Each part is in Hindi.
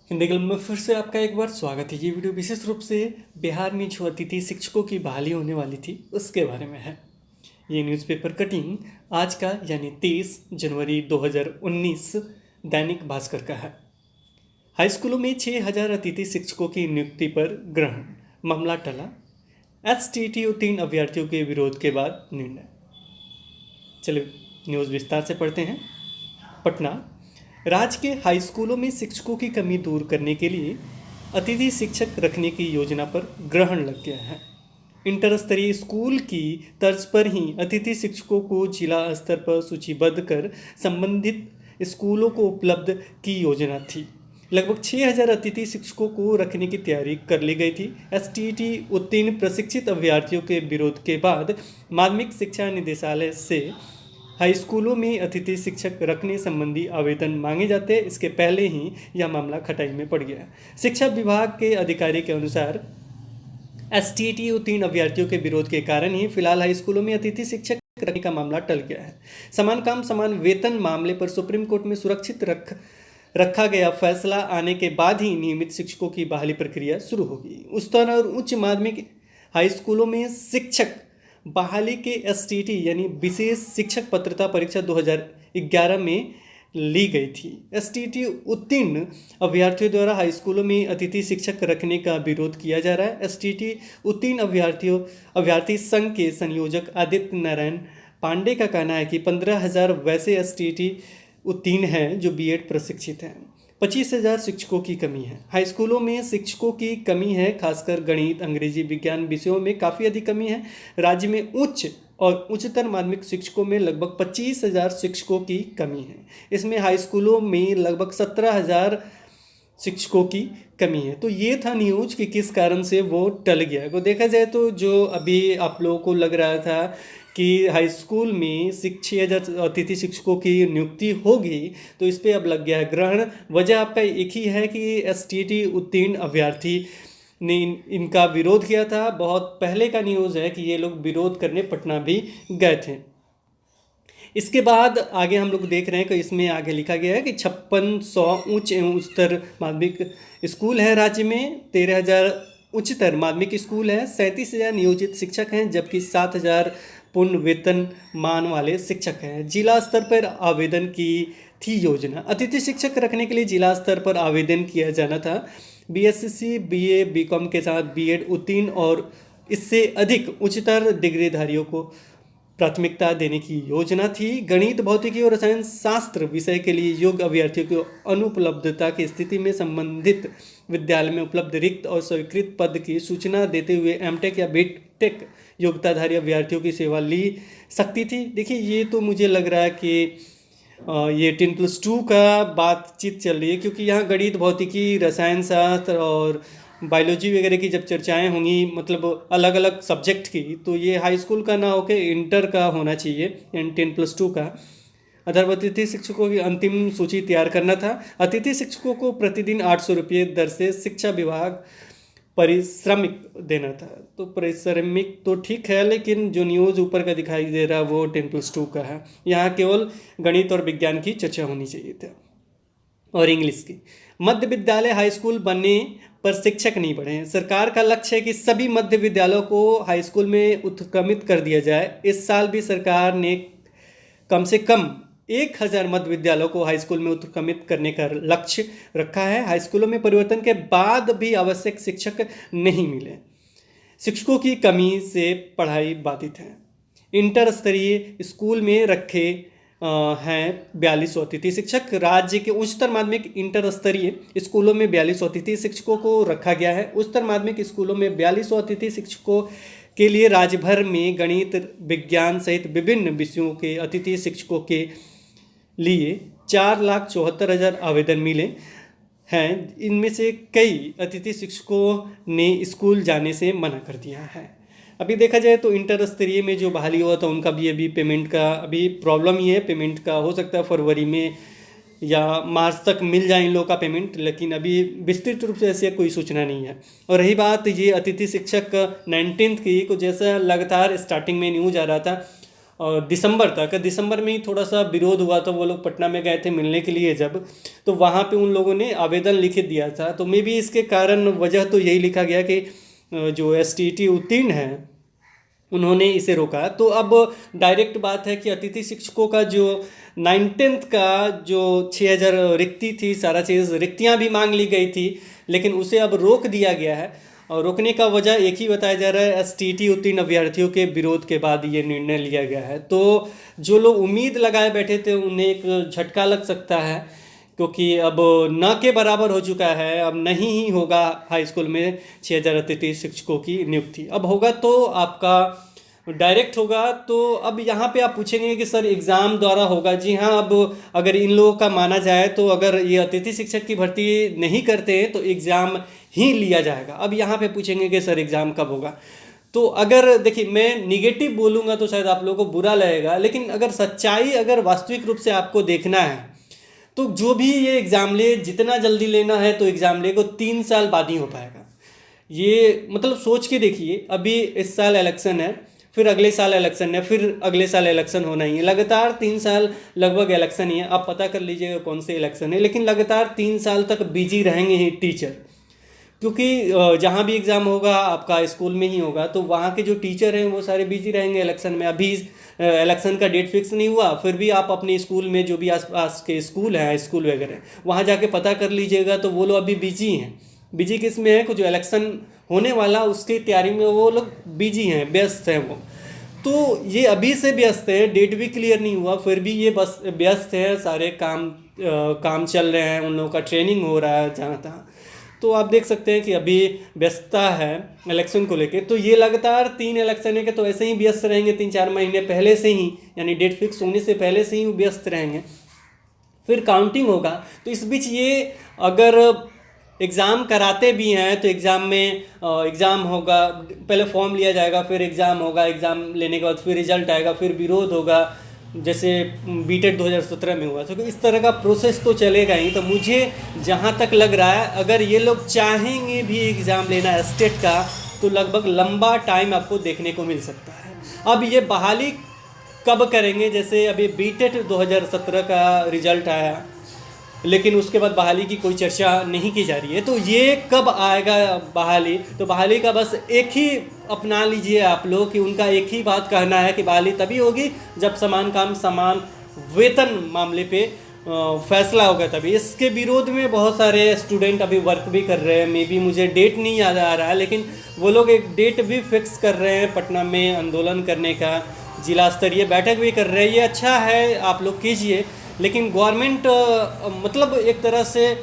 हिंदी क्लब में फिर से आपका एक बार स्वागत है। ये वीडियो विशेष रूप से बिहार में जो अतिथि शिक्षकों की बहाली होने वाली थी उसके बारे में है। ये न्यूज़पेपर कटिंग आज का यानी 23 जनवरी 2019 दैनिक भास्कर का है। हाई स्कूलों में 6000 अतिथि शिक्षकों की नियुक्ति पर ग्रहण, मामला टला। एसटीटी उत्तीर्ण अभ्यर्थियों के विरोध के बाद निर्णय। चलिए न्यूज़ विस्तार से पढ़ते हैं। पटना, राज्य के हाई स्कूलों में शिक्षकों की कमी दूर करने के लिए अतिथि शिक्षक रखने की योजना पर ग्रहण लग गया है। इंटर स्तरीय स्कूल की तर्ज पर ही अतिथि शिक्षकों को जिला स्तर पर सूचीबद्ध कर संबंधित स्कूलों को उपलब्ध की योजना थी। लगभग 6000 अतिथि शिक्षकों को रखने की तैयारी कर ली गई थी। एसटीटी उत्तीर्ण प्रशिक्षित अभ्यर्थियों के विरोध के बाद माध्यमिक शिक्षा निदेशालय से हाई स्कूलों में अतिथि शिक्षक रखने संबंधी आवेदन मांगे जाते हैं। इसके पहले ही यह मामला खटाई में पड़ गया। शिक्षा विभाग के अधिकारी के अनुसार एसटीटी उत्तीर्ण अभ्यर्थियों के विरोध के कारण ही फिलहाल हाई स्कूलों में अतिथि शिक्षक रखने का मामला टल गया है। समान काम समान वेतन मामले पर सुप्रीम कोर्ट में सुरक्षित रखा गया फैसला आने के बाद ही नियमित शिक्षकों की बहाली प्रक्रिया शुरू होगी। उच्चतर और उच्च माध्यमिक हाई स्कूलों में शिक्षक बहाली के एसटीटी यानी विशेष शिक्षक पात्रता परीक्षा 2011 में ली गई थी। एसटीटी उत्तीर्ण अभ्यर्थियों द्वारा हाई स्कूलों में अतिथि शिक्षक रखने का विरोध किया जा रहा है। एसटीटी उत्तीर्ण अभ्यर्थी संघ के संयोजक आदित्य नारायण पांडे का कहना है कि 15,000 वैसे एसटीटी उत्तीर्ण हैं जो बीएड प्रशिक्षित हैं। 25,000 शिक्षकों की कमी है। हाई स्कूलों में शिक्षकों की कमी है, खासकर गणित, अंग्रेजी, विज्ञान विषयों में काफ़ी अधिक कमी है। राज्य में उच्च और उच्चतर माध्यमिक शिक्षकों में लगभग 25,000 शिक्षकों की कमी है। इसमें हाई स्कूलों में लगभग 17,000 शिक्षकों की कमी है। तो ये था न्यूज कि किस कारण से वो टल गया। तो देखा जाए तो जो अभी आप लोगों को लग रहा था कि हाई स्कूल में 6,000 अतिथि शिक्षकों की नियुक्ति होगी, तो इस पर अब लग गया है ग्रहण। वजह आपका एक ही है कि एसटीटी उत्तीर्ण अभ्यर्थी ने इनका विरोध किया था। बहुत पहले का न्यूज़ है कि ये लोग विरोध करने पटना भी गए थे। इसके बाद आगे हम लोग देख रहे हैं कि इसमें आगे लिखा गया है कि 5600 उच्च एवं उच्चतर माध्यमिक स्कूल है राज्य में, 13,000 उच्चतर माध्यमिक स्कूल है, 37,000 नियोजित शिक्षक हैं, जबकि 7,000 पूर्ण वेतन मान वाले शिक्षक हैं। जिला स्तर पर आवेदन की थी योजना। अतिथि शिक्षक रखने के लिए जिला स्तर पर आवेदन किया जाना था। बीएससी, बीए, बीकॉम के साथ बीएड उत्तीर्ण और इससे अधिक उच्चतर डिग्रीधारियों को प्राथमिकता देने की योजना थी। गणित, भौतिकी और रसायन शास्त्र विषय के लिए योग्य अभ्यर्थियों की अनुपलब्धता की स्थिति में संबंधित विद्यालय में उपलब्ध रिक्त और स्वीकृत पद की सूचना देते हुए एमटेक या बीटेक योग्यताधारी अभ्यर्थियों की सेवा ली सकती थी। देखिए, ये तो मुझे लग रहा है कि ये 10+2 का बातचीत चल रही है, क्योंकि यहाँ गणित, भौतिकी, रसायन शास्त्र और बायोलॉजी वगैरह की जब चर्चाएं होंगी, मतलब अलग अलग सब्जेक्ट की, तो ये हाई स्कूल का ना होकर इंटर का होना चाहिए, 10+2 का। अथर्व अतिथि शिक्षकों की अंतिम सूची तैयार करना था। अतिथि शिक्षकों को प्रतिदिन 800 रुपये दर से शिक्षा विभाग परिश्रमिक देना था। तो परिश्रमिक तो ठीक है, लेकिन जो न्यूज़ ऊपर का दिखाई दे रहा है वो 10+2 का है। यहाँ केवल गणित और विज्ञान की चर्चा होनी चाहिए था और इंग्लिश की। मध्य विद्यालय हाई स्कूल बनने पर शिक्षक नहीं बढ़े हैं। सरकार का लक्ष्य है कि सभी मध्य विद्यालयों को हाई स्कूल में उत्क्रमित कर दिया जाए। इस साल भी सरकार ने कम से कम 1,000 मध्य विद्यालयों को हाई स्कूल में उत्क्रमित करने का लक्ष्य रखा है। हाई स्कूलों में परिवर्तन के बाद भी आवश्यक शिक्षक नहीं मिले। शिक्षकों की कमी से पढ़ाई बाधित है। इंटर स्तरीय स्कूल में रखे हैं 4200 अतिथि शिक्षक। राज्य के उच्चतर माध्यमिक इंटर स्तरीय स्कूलों में 4200 अतिथि शिक्षकों को रखा गया है। उच्चतर माध्यमिक स्कूलों में 4200 अतिथि शिक्षकों के लिए राज्य भर में गणित, विज्ञान सहित विभिन्न विषयों के अतिथि शिक्षकों के लिए 4,74,000 आवेदन मिले हैं। इनमें से कई अतिथि शिक्षकों ने स्कूल जाने से मना कर दिया है। अभी देखा जाए तो इंटर स्तरीय में जो बहाली हुआ था उनका भी अभी पेमेंट का अभी प्रॉब्लम ही है। पेमेंट का हो सकता है फरवरी में या मार्च तक मिल जाए इन लोगों का पेमेंट, लेकिन अभी विस्तृत रूप से ऐसी कोई सूचना नहीं है। और रही बात ये अतिथि शिक्षक 19th की, को जैसा लगातार स्टार्टिंग में न्यूज आ रहा था दिसंबर में ही थोड़ा सा विरोध हुआ था। वो लोग पटना में गए थे मिलने के लिए जब, तो वहाँ पे उन लोगों ने आवेदन लिख दिया था। तो मे भी इसके कारण वजह तो यही लिखा गया कि जो STT उत्तीर्ण है उन्होंने इसे रोका। तो अब डायरेक्ट बात है कि अतिथि शिक्षकों का जो 9th का जो 6000 रिक्ति थी, सारा चीज़ रिक्तियाँ भी मांग ली गई थी, लेकिन उसे अब रोक दिया गया है। और रोकने का वजह एक ही बताया जा रहा है, STT उत्तीर्ण अभ्यर्थियों के विरोध के बाद ये निर्णय लिया गया है। तो जो लोग उम्मीद लगाए बैठे थे उन्हें एक झटका लग सकता है, क्योंकि अब न के बराबर हो चुका है। अब नहीं ही होगा हाई स्कूल में 6000 अतिथि शिक्षकों की नियुक्ति, अब होगा तो आपका डायरेक्ट होगा। तो अब यहाँ पे आप पूछेंगे कि सर एग्ज़ाम द्वारा होगा। जी हाँ, अब अगर इन लोगों का माना जाए तो अगर ये अतिथि शिक्षक की भर्ती नहीं करते हैं तो एग्ज़ाम ही लिया जाएगा। अब यहाँ पे पूछेंगे कि सर एग्ज़ाम कब होगा। तो अगर देखिए, मैं निगेटिव बोलूँगा तो शायद आप लोगों को बुरा लगेगा, लेकिन अगर सच्चाई अगर वास्तविक रूप से आपको देखना है तो जो भी ये एग्ज़ाम ले, जितना जल्दी लेना है तो एग्ज़ाम ले को 3 साल बाद ही हो पाएगा। ये मतलब सोच के देखिए, अभी इस साल इलेक्शन है, फिर अगले साल इलेक्शन है, फिर अगले साल इलेक्शन होना ही है, लगातार 3 साल लगभग इलेक्शन ही है। आप पता कर लीजिएगा कौन से इलेक्शन है, लेकिन लगातार 3 साल तक बिजी रहेंगे ही टीचर, क्योंकि जहाँ भी एग्ज़ाम होगा आपका स्कूल में ही होगा, तो वहाँ के जो टीचर हैं वो सारे बिजी रहेंगे इलेक्शन में। अभी इलेक्शन का डेट फिक्स नहीं हुआ, फिर भी आप अपने स्कूल में जो भी आसपास के स्कूल हैं, स्कूल वगैरह, वहाँ जाके पता कर लीजिएगा, तो वो लोग अभी बिजी हैं। बिजी किस में है, कुछ जो इलेक्शन होने वाला उसकी तैयारी में वो लोग बिजी हैं, व्यस्त हैं वो। तो ये अभी से व्यस्त है, डेट भी क्लियर नहीं हुआ, फिर भी ये बस व्यस्त है, सारे काम चल रहे हैं, उन लोगों का ट्रेनिंग हो रहा है जहाँ तहाँ। तो आप देख सकते हैं कि अभी व्यस्तता है इलेक्शन को लेके। तो ये लगातार 3 इलेक्शन है कि तो ऐसे ही व्यस्त रहेंगे 3-4 महीने पहले से ही, यानी डेट फिक्स होने से पहले से ही व्यस्त रहेंगे। फिर काउंटिंग होगा, तो इस बीच ये अगर एग्ज़ाम कराते भी हैं तो एग्ज़ाम में एग्ज़ाम होगा, पहले फॉर्म लिया जाएगा, फिर एग्ज़ाम होगा, एग्ज़ाम लेने के बाद फिर रिजल्ट आएगा, फिर विरोध होगा, जैसे बीटेट 2017 में हुआ। तो इस तरह का प्रोसेस तो चलेगा ही। तो मुझे जहाँ तक लग रहा है, अगर ये लोग चाहेंगे भी एग्ज़ाम लेना स्टेट का, तो लगभग लंबा टाइम आपको देखने को मिल सकता है। अब ये बहाली कब करेंगे, जैसे अभी बीटेट 2017 का रिजल्ट आया, लेकिन उसके बाद बहाली की कोई चर्चा नहीं की जा रही है। तो ये कब आएगा बहाली, तो बहाली का बस एक ही अपना लीजिए आप लोग कि उनका एक ही बात कहना है कि बहाली तभी होगी जब समान काम समान वेतन मामले पे फैसला होगा तभी। इसके विरोध में बहुत सारे स्टूडेंट अभी वर्क भी कर रहे हैं। मे बी मुझे डेट नहीं याद आ रहा है, लेकिन वो लोग एक डेट भी फिक्स कर रहे हैं पटना में आंदोलन करने का, जिला स्तरीय बैठक भी कर रहे हैं। ये अच्छा है, आप लोग कीजिए, लेकिन गवर्नमेंट मतलब एक तरह से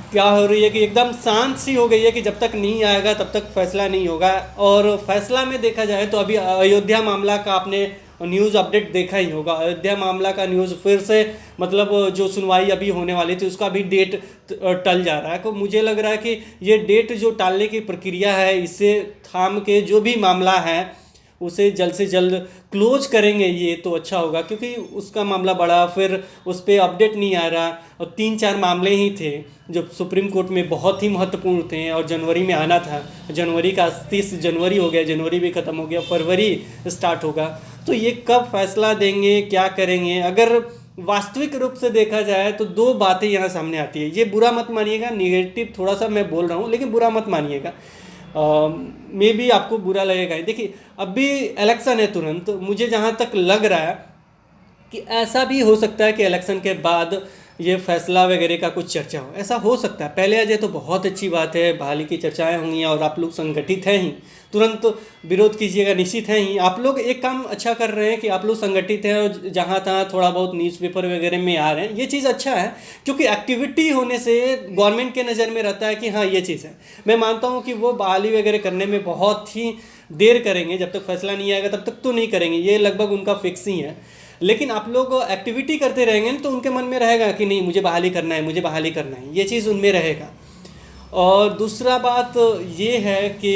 क्या हो रही है कि एकदम शांत सी हो गई है कि जब तक नहीं आएगा तब तक फैसला नहीं होगा। और फैसला में देखा जाए तो अभी अयोध्या मामला का आपने न्यूज़ अपडेट देखा ही होगा। अयोध्या मामला का न्यूज़ फिर से मतलब जो सुनवाई अभी होने वाली थी उसका भी डेट टल जा रहा है। तो मुझे लग रहा है कि ये डेट जो टालने की प्रक्रिया है, इससे थाम के जो भी मामला है उसे जल्द से जल्द क्लोज करेंगे ये तो अच्छा होगा, क्योंकि उसका मामला बड़ा, फिर उस पर अपडेट नहीं आ रहा। और 3-4 मामले ही थे जो सुप्रीम कोर्ट में बहुत ही महत्वपूर्ण थे और जनवरी में आना था। जनवरी का 30 जनवरी हो गया, जनवरी भी ख़त्म हो गया, फरवरी स्टार्ट होगा। तो ये कब फैसला देंगे, क्या करेंगे। अगर वास्तविक रूप से देखा जाए तो 2 बातें यहाँ सामने आती है। ये बुरा मत मानिएगा, निगेटिव थोड़ा सा मैं बोल रहा हूँ, लेकिन बुरा मत मानिएगा, मे भी आपको बुरा लगेगा ही। देखिए अभी इलेक्शन है तुरंत, मुझे जहाँ तक लग रहा है कि ऐसा भी हो सकता है कि इलेक्शन के बाद ये फैसला वगैरह का कुछ चर्चा हो, ऐसा हो सकता है। पहले आ जाए तो बहुत अच्छी बात है, बहाली की चर्चाएं होंगी और आप लोग संगठित हैं ही, तुरंत विरोध कीजिएगा, निश्चित हैं ही। आप लोग एक काम अच्छा कर रहे हैं कि आप लोग संगठित हैं और जहाँ तहाँ थोड़ा बहुत न्यूज़पेपर वगैरह में आ रहे हैं, ये चीज़ अच्छा है, क्योंकि एक्टिविटी होने से गवर्नमेंट के नज़र में रहता है कि हाँ ये चीज़ है। मैं मानता हूँ कि वो बहाली वगैरह करने में बहुत ही देर करेंगे, जब तक फैसला नहीं आएगा तब तक तो नहीं करेंगे, ये लगभग उनका फिक्स ही है। लेकिन आप लोग एक्टिविटी करते रहेंगे तो उनके मन में रहेगा कि नहीं मुझे बहाली करना है, मुझे बहाली करना है, ये चीज़ उनमें रहेगा। और दूसरा बात ये है कि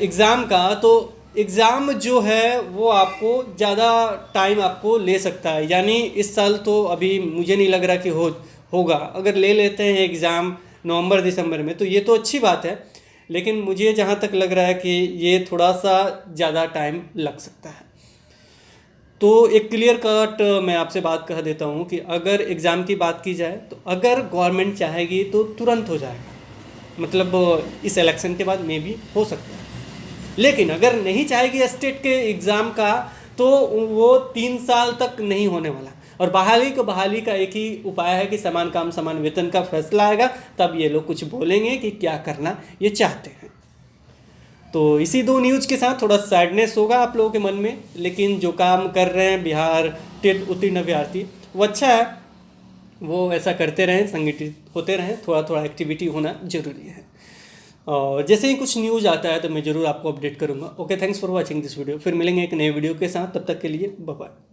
एग्ज़ाम का, तो एग्ज़ाम जो है वो आपको ज़्यादा टाइम आपको ले सकता है। यानी इस साल तो अभी मुझे नहीं लग रहा कि होगा। अगर ले लेते हैं एग्ज़ाम नवंबर दिसंबर में तो ये तो अच्छी बात है, लेकिन मुझे जहाँ तक लग रहा है कि ये थोड़ा सा ज़्यादा टाइम लग सकता है। तो एक क्लियर कट मैं आपसे बात कह देता हूँ कि अगर एग्ज़ाम की बात की जाए तो अगर गवर्नमेंट चाहेगी तो तुरंत हो जाएगा, मतलब इस इलेक्शन के बाद मे भी हो सकता है। लेकिन अगर नहीं चाहेगी स्टेट के एग्ज़ाम का तो वो 3 साल तक नहीं होने वाला। और बहाली का एक ही उपाय है कि समान काम समान वेतन का फैसला आएगा, तब ये लोग कुछ बोलेंगे कि क्या करना ये चाहते हैं। तो इसी 2 न्यूज़ के साथ थोड़ा सैडनेस होगा आप लोगों के मन में, लेकिन जो काम कर रहे हैं बिहार टेट उत्तीर्ण अभ्यर्थी वो अच्छा है, वो ऐसा करते रहें, संगठित होते रहें, थोड़ा थोड़ा एक्टिविटी होना जरूरी है। और जैसे ही कुछ न्यूज़ आता है तो मैं ज़रूर आपको अपडेट करूँगा। Okay, thanks for watching this video. फिर मिलेंगे एक नए वीडियो के साथ, तब तक के लिए बाय बाय।